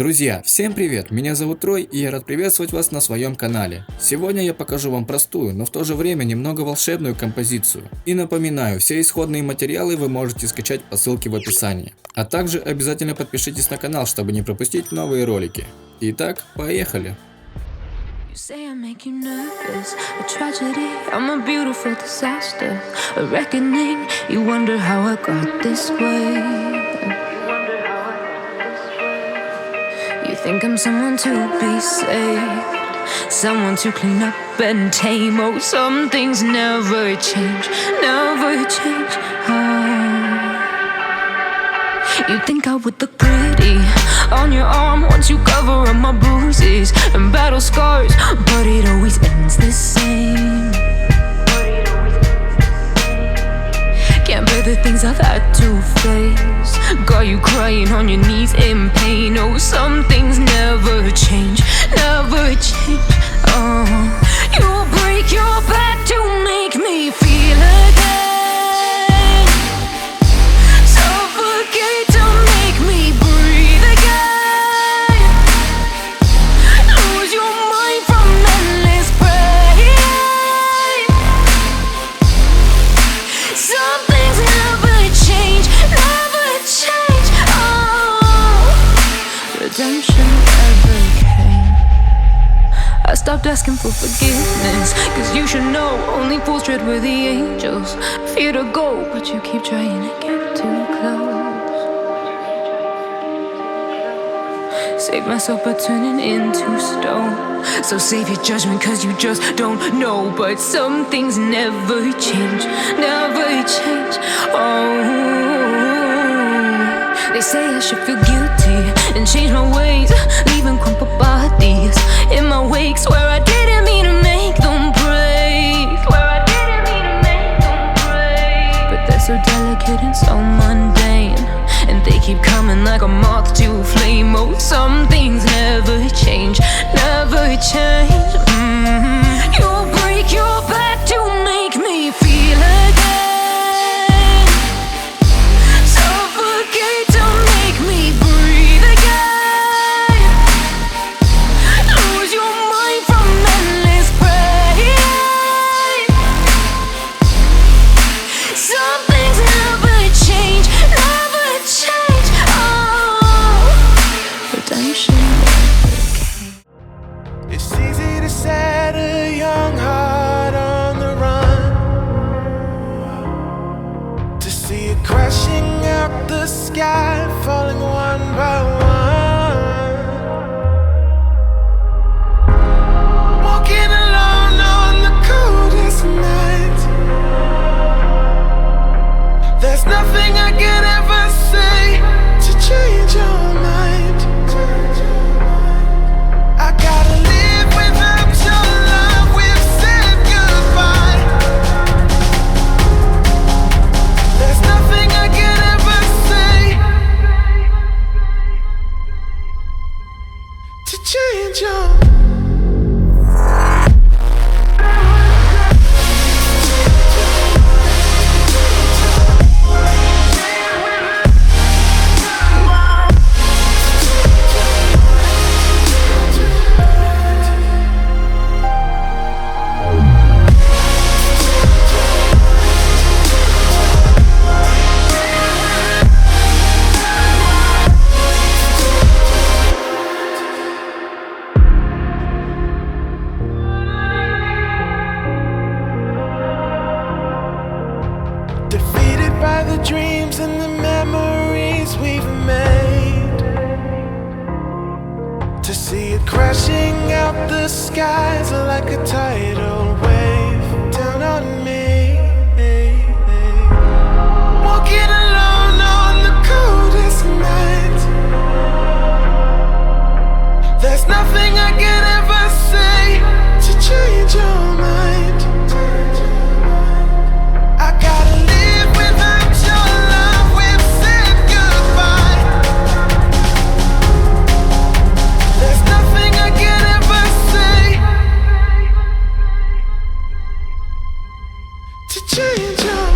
Друзья, всем привет! Меня зовут Трой, и я рад приветствовать вас на своем канале. Сегодня я покажу вам простую, но в то же время немного волшебную композицию. И напоминаю, все исходные материалы вы можете скачать по ссылке в описании. А также обязательно подпишитесь на канал, чтобы не пропустить новые ролики. Итак, поехали! You say I make you nervous, a tragedy, I'm a beautiful disaster, a reckoning, you wonder how I got this way. You think I'm someone to be saved, someone to clean up and tame. Oh, some things never change, never change. You think I would look pretty on your arm once you cover up my bruises and battle scars, but it always ends the same. Can't bear the things I've had to face, got you crying on your knees in pain. Oh, some things never change, never change. Oh, you break your back to make me feel again. I stopped asking for forgiveness, cause you should know only fools tread with the angels. Fear to go, but you keep trying to get too close. Save myself by turning into stone. So save your judgment cause you just don't know. But some things never change, never change. Oh, they say I should feel guilty and change my ways, leaving crumpled bodies in my wake. Swear I didn't mean to make them break, swear I didn't mean to make them break. But they're so delicate and so mundane, and they keep coming like a moth to a flame. Oh, some things never change, never change. You break your back to make me feel again. Crashing out the sky, falling one by one. Walking alone on the coldest night. There's nothing I could ever say to change your mind. I gotta live without your love, we've said goodbye. There's nothing I could ever say to change your dreams and the memories we've made. To see it crashing out the skies like a tidal wave down on me. Walking alone on the coldest night. There's nothing I can ever say to change your mind. I gotta live without your love, we've said goodbye. There's nothing I can ever say to change your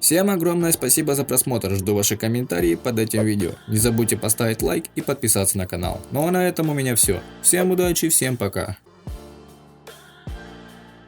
Всем огромное спасибо за просмотр, жду ваши комментарии под этим видео. Не забудьте поставить лайк и подписаться на канал. Ну а на этом у меня все. Всем удачи, всем пока.